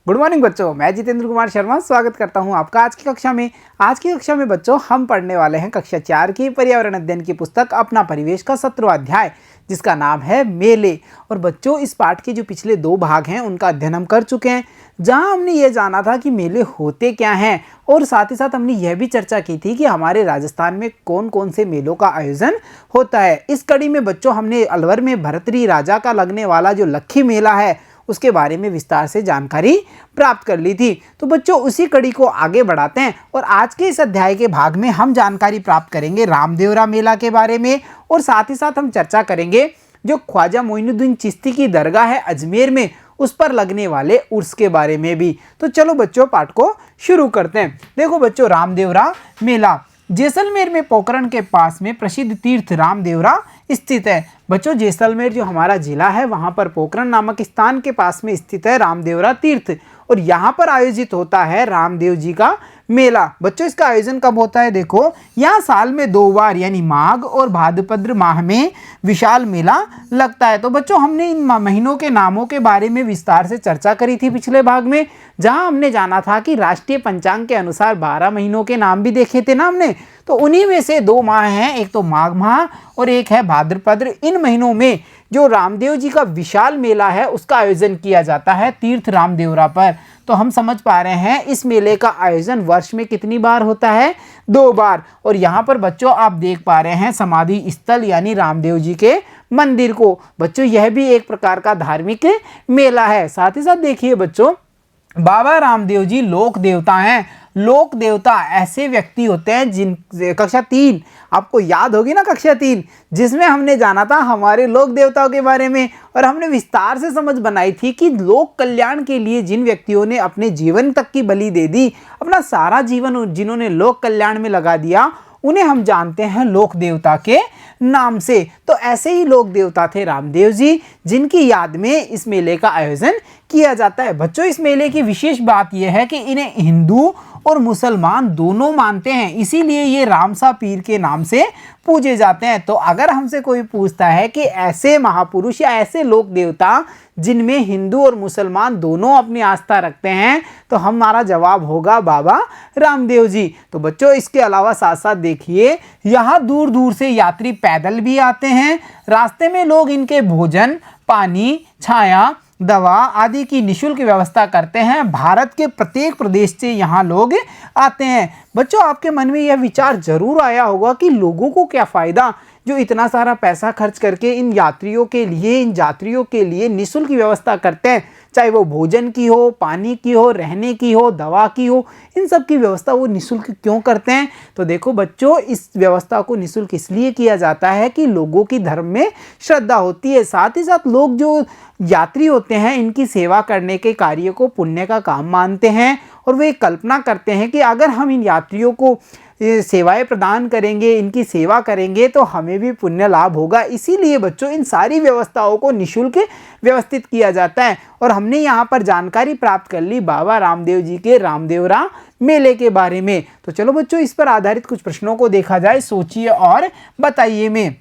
Good morning बच्चों, मैं जितेंद्र कुमार शर्मा स्वागत करता हूं आपका आज की कक्षा में। आज की कक्षा में बच्चों हम पढ़ने वाले हैं कक्षा 4 की पर्यावरण अध्ययन की पुस्तक अपना परिवेश का 17वां अध्याय, जिसका नाम है मेले। और बच्चों इस पाठ के जो पिछले 2 भाग हैं उनका अध्ययन हम कर चुके हैं, जहां हमने ये जाना था कि मेले होते क्या हैं और साथ ही साथ हमने यह भी चर्चा की थी कि हमारे राजस्थान में कौन कौन से मेलों का आयोजन होता है। इस कड़ी में बच्चों हमने अलवर में भरतरी राजा का लगने वाला जो लक्खी मेला है उसके बारे में विस्तार से जानकारी प्राप्त कर ली थी। तो बच्चों उसी कड़ी को आगे बढ़ाते हैं और आज के इस अध्याय के भाग में हम जानकारी प्राप्त करेंगे रामदेवरा मेला के बारे में, और साथ ही साथ हम चर्चा करेंगे जो ख्वाजा मोइनुद्दीन चिश्ती की दरगाह है अजमेर में उस पर लगने वाले उर्स के बारे में भी। तो चलो बच्चों पाठ को शुरू करते हैं। देखो बच्चों, रामदेवरा मेला जैसलमेर में पोखरण के पास में प्रसिद्ध तीर्थ रामदेवरा स्थित है। बच्चों जैसलमेर जो हमारा जिला है वहां पर पोखरण नामक स्थान के पास में स्थित है रामदेवरा तीर्थ, और यहाँ पर आयोजित होता है रामदेव जी का मेला। बच्चों इसका आयोजन कब होता है? देखो यहाँ साल में 2 बार यानी माघ और भाद्रपद माह में विशाल मेला लगता है। तो बच्चों हमने इन महीनों के नामों के बारे में विस्तार से चर्चा करी थी पिछले भाग में, जहां हमने जाना था कि राष्ट्रीय पंचांग के अनुसार 12 महीनों के नाम भी देखे थे ना हमने। तो उन्हीं में से 2 माह हैं, एक तो माघ माह और एक है भाद्रपद। इन महीनों में जो रामदेव जी का विशाल मेला है उसका आयोजन किया जाता है तीर्थ रामदेवरा पर। तो हम समझ पा रहे हैं इस मेले का आयोजन वर्ष में कितनी बार होता है? 2 बार। और यहाँ पर बच्चों आप देख पा रहे हैं समाधि स्थल यानी रामदेव जी के मंदिर को। बच्चों यह भी एक प्रकार का धार्मिक मेला है। साथ ही साथ देखिए बच्चों, बाबा रामदेव जी लोक देवता हैं। लोक देवता ऐसे व्यक्ति होते हैं जिन कक्षा 3 आपको याद होगी ना, कक्षा 3 जिसमें हमने जाना था हमारे लोक देवताओं के बारे में, और हमने विस्तार से समझ बनाई थी कि लोक कल्याण के लिए जिन व्यक्तियों ने अपने जीवन तक की बलि दे दी, अपना सारा जीवन जिन्होंने लोक कल्याण में लगा दिया, उन्हें हम जानते हैं लोक देवता के नाम से। तो ऐसे ही लोक देवता थे रामदेव जी, जिनकी याद में इस मेले का आयोजन किया जाता है। बच्चों इस मेले की विशेष बात यह है कि इन्हें हिंदू और मुसलमान दोनों मानते हैं, इसीलिए ये रामसा पीर के नाम से पूजे जाते हैं। तो अगर हमसे कोई पूछता है कि ऐसे महापुरुष या ऐसे लोक देवता जिनमें हिंदू और मुसलमान दोनों अपनी आस्था रखते हैं, तो हमारा जवाब होगा बाबा रामदेव जी। तो बच्चों इसके अलावा साथ साथ देखिए यहाँ दूर दूर से यात्री पैदल भी आते हैं। रास्ते में लोग इनके भोजन, पानी, छाया, दवा आदि की निःशुल्क व्यवस्था करते हैं। भारत के प्रत्येक प्रदेश से यहाँ लोग आते हैं। बच्चों आपके मन में यह विचार जरूर आया होगा कि लोगों को क्या फ़ायदा जो इतना सारा पैसा खर्च करके इन यात्रियों के लिए, इन यात्रियों के लिए निःशुल्क व्यवस्था करते हैं, चाहे वो भोजन की हो, पानी की हो, रहने की हो, दवा की हो, इन सब की व्यवस्था वो निःशुल्क क्यों करते हैं? तो देखो बच्चों इस व्यवस्था को निःशुल्क इसलिए किया जाता है कि लोगों की धर्म में श्रद्धा होती है। साथ ही साथ लोग जो यात्री होते हैं इनकी सेवा करने के कार्य को पुण्य का काम मानते हैं, और वे कल्पना करते हैं कि अगर हम इन यात्रियों को सेवाएं प्रदान करेंगे, इनकी सेवा करेंगे तो हमें भी पुण्य लाभ होगा। इसीलिए बच्चों इन सारी व्यवस्थाओं को निःशुल्क व्यवस्थित किया जाता है। और हमने यहाँ पर जानकारी प्राप्त कर ली बाबा रामदेव जी के रामदेवरा मेले के बारे में। तो चलो बच्चों इस पर आधारित कुछ प्रश्नों को देखा जाए, सोचिए और बताइए में।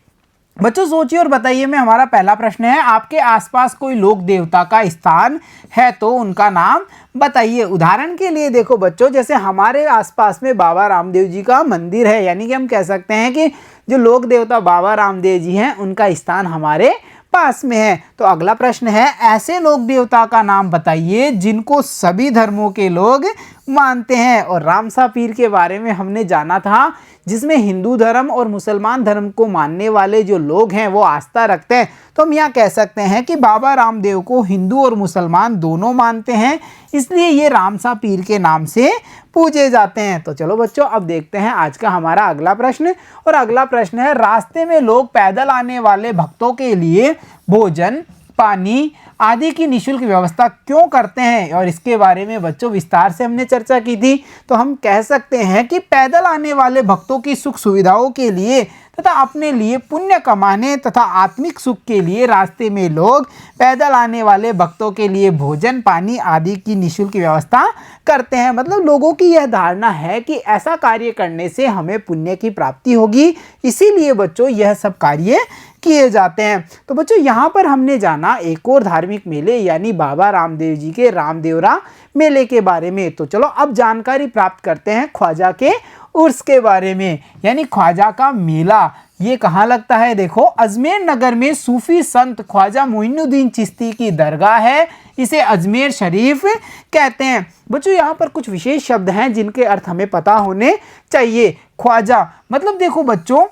बच्चों सोचिए और बताइए में हमारा पहला प्रश्न है, आपके आसपास कोई लोक देवता का स्थान है तो उनका नाम बताइए। उदाहरण के लिए देखो बच्चों, जैसे हमारे आसपास में बाबा रामदेव जी का मंदिर है, यानी कि हम कह सकते हैं कि जो लोक देवता बाबा रामदेव जी हैं उनका स्थान हमारे पास में है। तो अगला प्रश्न है, ऐसे लोक देवता का नाम बताइए जिनको सभी धर्मों के लोग मानते हैं। और रामसा पीर के बारे में हमने जाना था, जिसमें हिंदू धर्म और मुसलमान धर्म को मानने वाले जो लोग हैं वो आस्था रखते हैं। तो हम यहाँ कह सकते हैं कि बाबा रामदेव को हिंदू और मुसलमान दोनों मानते हैं, इसलिए ये रामसा पीर के नाम से पूजे जाते हैं। तो चलो बच्चों अब देखते हैं आज का हमारा अगला प्रश्न, और अगला प्रश्न है, रास्ते में लोग पैदल आने वाले भक्तों के लिए भोजन, पानी आदि की निःशुल्क व्यवस्था क्यों करते हैं? और इसके बारे में बच्चों विस्तार से हमने चर्चा की थी। तो हम कह सकते हैं कि पैदल आने वाले भक्तों की सुख सुविधाओं के लिए तथा अपने लिए पुण्य कमाने तथा आत्मिक सुख के लिए रास्ते में लोग पैदल आने वाले भक्तों के लिए भोजन, पानी आदि की निःशुल्क व्यवस्था करते हैं। मतलब लोगों की यह धारणा है कि ऐसा कार्य करने से हमें पुण्य की प्राप्ति होगी, इसीलिए बच्चों यह सब कार्य किए जाते हैं। तो बच्चों यहाँ पर हमने जाना एक और धार्मिक मेले यानी बाबा रामदेव जी के रामदेवरा मेले के बारे में। तो चलो अब जानकारी प्राप्त करते हैं ख्वाजा के उर्स के बारे में, यानी ख्वाजा का मेला ये कहाँ लगता है। देखो, अजमेर नगर में सूफी संत ख्वाजा मोइनुद्दीन चिश्ती की दरगाह है, इसे अजमेर शरीफ कहते हैं। बच्चों यहाँ पर कुछ विशेष शब्द हैं जिनके अर्थ हमें पता होने चाहिए। ख्वाजा मतलब देखो बच्चों,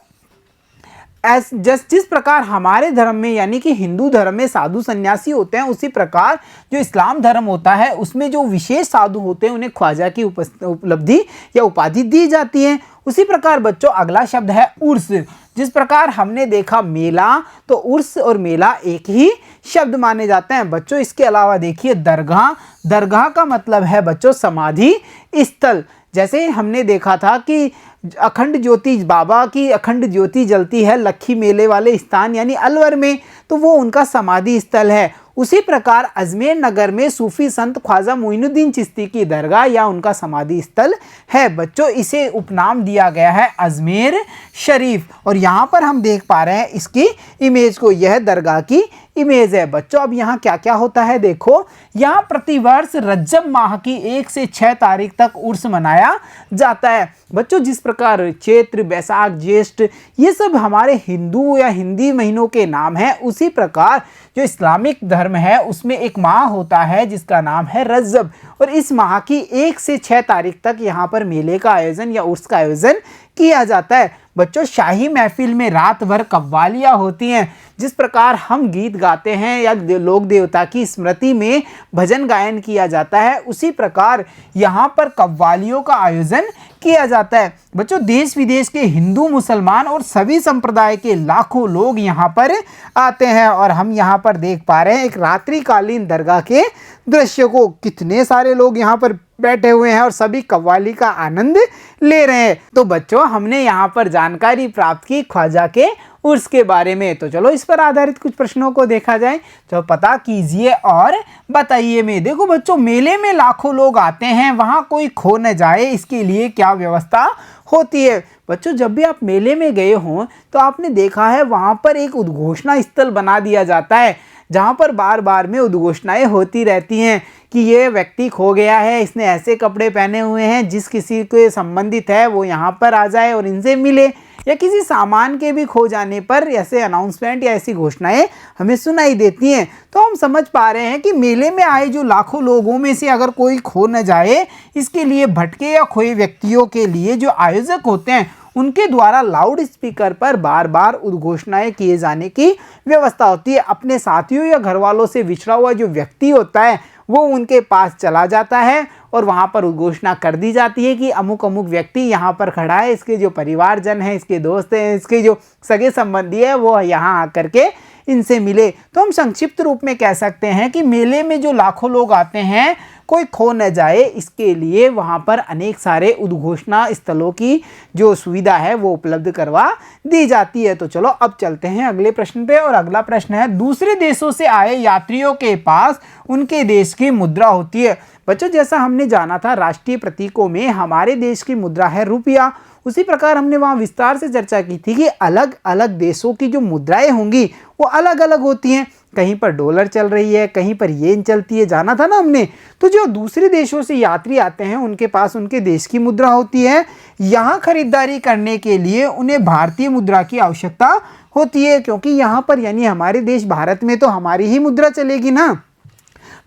जिस प्रकार हमारे धर्म में यानी कि हिंदू धर्म में साधु सन्यासी होते हैं, उसी प्रकार जो इस्लाम धर्म होता है उसमें जो विशेष साधु होते हैं उन्हें ख्वाजा की उपलब्धि या उपाधि दी जाती है। उसी प्रकार बच्चों अगला शब्द है उर्स। जिस प्रकार हमने देखा मेला, तो उर्स और मेला एक ही शब्द माने जाते हैं। बच्चों इसके अलावा देखिए दरगाह, दरगाह का मतलब है बच्चों समाधि स्थल। जैसे हमने देखा था कि अखंड ज्योति, बाबा की अखंड ज्योति जलती है लखी मेले वाले स्थान यानी अलवर में, तो वो उनका समाधि स्थल है। उसी प्रकार अजमेर नगर में सूफी संत ख्वाजा मोइनुद्दीन चिश्ती की दरगाह या उनका समाधि स्थल है। बच्चों इसे उपनाम दिया गया है अजमेर शरीफ, और यहाँ पर हम देख पा रहे हैं इसकी इमेज को, यह दरगाह की इमेज है। बच्चों अब यहाँ क्या क्या होता है देखो, यहाँ प्रतिवर्ष रज्जब माह की 1 से 6 तारीख तक उर्स मनाया जाता है। बच्चों जिस प्रकार चैत्र, बैसाख, ज्येष्ठ ये सब हमारे हिंदू या हिंदी महीनों के नाम हैं, उसी प्रकार जो इस्लामिक धर्म है उसमें एक माह होता है जिसका नाम है रज्जब, और इस माह की 1 से 6 तारीख तक यहाँ पर मेले का आयोजन या उर्स का आयोजन किया जाता है। बच्चों शाही महफिल में रात भर कव्वालियाँ होती हैं। जिस प्रकार हम गीत गाते हैं या लोक देवता की स्मृति में भजन गायन किया जाता है, उसी प्रकार यहाँ पर कव्वालियों का आयोजन किया जाता है। बच्चों देश विदेश के हिंदू, मुसलमान और सभी संप्रदाय के लाखों लोग यहाँ पर आते हैं, और हम यहाँ पर देख पा रहे हैं एक रात्रिकालीन दरगाह के दृश्य को। कितने सारे लोग यहाँ पर बैठे हुए हैं और सभी कव्वाली का आनंद ले रहे हैं। तो बच्चों हमने यहाँ पर जानकारी प्राप्त की ख्वाजा के उर्स के बारे में। तो चलो इस पर आधारित कुछ प्रश्नों को देखा जाए, तो पता कीजिए और बताइए में। देखो बच्चों, मेले में लाखों लोग आते हैं, वहाँ कोई खो न जाए इसके लिए क्या व्यवस्था होती है। बच्चों जब भी आप मेले में गए हों तो आपने देखा है वहाँ पर एक उद्घोषणा स्थल बना दिया जाता है, जहाँ पर बार बार में उद्घोषणाएं होती रहती हैं कि ये व्यक्ति खो गया है, इसने ऐसे कपड़े पहने हुए हैं, जिस किसी को संबंधित है वो यहाँ पर आ जाए और इनसे मिले। या किसी सामान के भी खो जाने पर ऐसे अनाउंसमेंट या ऐसी घोषणाएं हमें सुनाई देती हैं। तो हम समझ पा रहे हैं कि मेले में आए जो लाखों लोगों में से अगर कोई खो न जाए, इसके लिए भटके या खोए व्यक्तियों के लिए जो आयोजक होते हैं उनके द्वारा लाउड स्पीकर पर बार बार उद्घोषणाएं किए जाने की व्यवस्था होती है। अपने साथियों या घर वालों से विछड़ा हुआ जो व्यक्ति होता है वो उनके पास चला जाता है और वहाँ पर उद्घोषणा कर दी जाती है कि अमुक अमुक व्यक्ति यहाँ पर खड़ा है, इसके जो परिवारजन हैं, इसके दोस्त हैं, इसके जो सगे संबंधी है वो यहाँ आकर के इनसे मिले। तो हम संक्षिप्त रूप में कह सकते हैं कि मेले में जो लाखों लोग आते हैं कोई खो न जाए, इसके लिए वहाँ पर अनेक सारे उद्घोषणा स्थलों की जो सुविधा है वो उपलब्ध करवा दी जाती है। तो चलो अब चलते हैं अगले प्रश्न पे, और अगला प्रश्न है दूसरे देशों से आए यात्रियों के पास उनके देश की मुद्रा होती है। बच्चों जैसा हमने जाना था राष्ट्रीय प्रतीकों में हमारे देश की मुद्रा है रुपया, उसी प्रकार हमने वहाँ विस्तार से चर्चा की थी कि अलग अलग देशों की जो मुद्राएं होंगी वो अलग अलग होती हैं। कहीं पर डॉलर चल रही है, कहीं पर येन चलती है, जाना था ना हमने। तो जो दूसरे देशों से यात्री आते हैं उनके पास उनके देश की मुद्रा होती है। यहाँ खरीदारी करने के लिए उन्हें भारतीय मुद्रा की आवश्यकता होती है, क्योंकि यहाँ पर यानी हमारे देश भारत में तो हमारी ही मुद्रा चलेगी ना।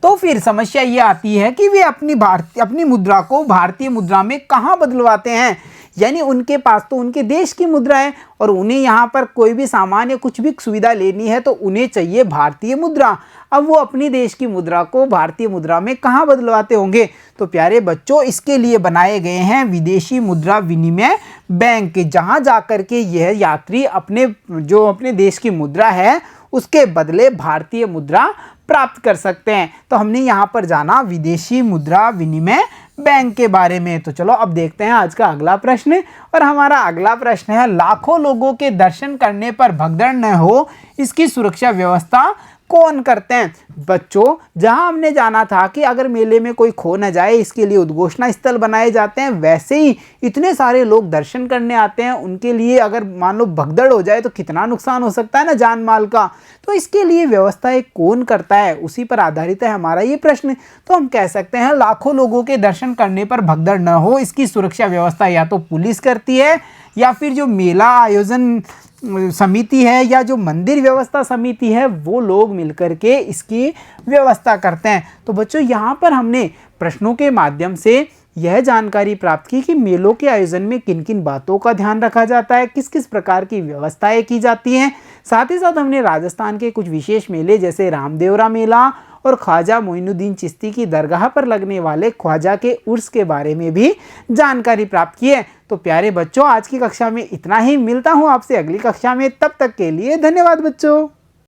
तो फिर समस्या ये आती है कि वे अपनी मुद्रा को भारतीय मुद्रा में कहाँ बदलवाते हैं। यानी उनके पास तो उनके देश की मुद्रा है और उन्हें यहाँ पर कोई भी सामान या कुछ भी सुविधा लेनी है तो उन्हें चाहिए भारतीय मुद्रा। अब वो अपनी देश की मुद्रा को भारतीय मुद्रा में कहाँ बदलवाते होंगे। तो प्यारे बच्चों इसके लिए बनाए गए हैं विदेशी मुद्रा विनिमय बैंक, जहाँ जाकर के यह यात्री अपने देश की मुद्रा है उसके बदले भारतीय मुद्रा प्राप्त कर सकते हैं। तो हमने यहाँ पर जाना विदेशी मुद्रा विनिमय बैंक के बारे में। तो चलो अब देखते हैं आज का अगला प्रश्न, और हमारा अगला प्रश्न है लाखों लोगों के दर्शन करने पर भगदड़ न हो इसकी सुरक्षा व्यवस्था कौन करते हैं? बच्चों, जहां हमने जाना था कि अगर मेले में कोई खो न जाए इसके लिए उद्घोषणा स्थल बनाए जाते हैं, वैसे ही इतने सारे लोग दर्शन करने आते हैं, उनके लिए अगर मान लो भगदड़ हो जाए तो कितना नुकसान हो सकता है ना जान माल का। तो इसके लिए व्यवस्थाएं कौन करता है, उसी पर आधारित है हमारा ये प्रश्न। तो हम कह सकते हैं लाखों लोगों के दर्शन करने पर भगदड़ न हो, इसकी सुरक्षा व्यवस्था या तो पुलिस करती है या फिर जो मेला आयोजन समिति है या जो मंदिर व्यवस्था समिति है वो लोग मिलकर के इसकी व्यवस्था करते हैं। तो बच्चों, यहाँ पर हमने प्रश्नों के माध्यम से यह जानकारी प्राप्त की कि मेलों के आयोजन में किन किन बातों का ध्यान रखा जाता है, किस किस प्रकार की व्यवस्थाएं की जाती हैं। साथ ही साथ हमने राजस्थान के कुछ विशेष मेले जैसे रामदेवरा मेला और ख्वाजा मोइनुद्दीन चिश्ती की दरगाह पर लगने वाले ख्वाजा के उर्स के बारे में भी जानकारी प्राप्त की है। तो प्यारे बच्चों, आज की कक्षा में इतना ही। मिलता हूँ आपसे अगली कक्षा में, तब तक के लिए धन्यवाद बच्चों।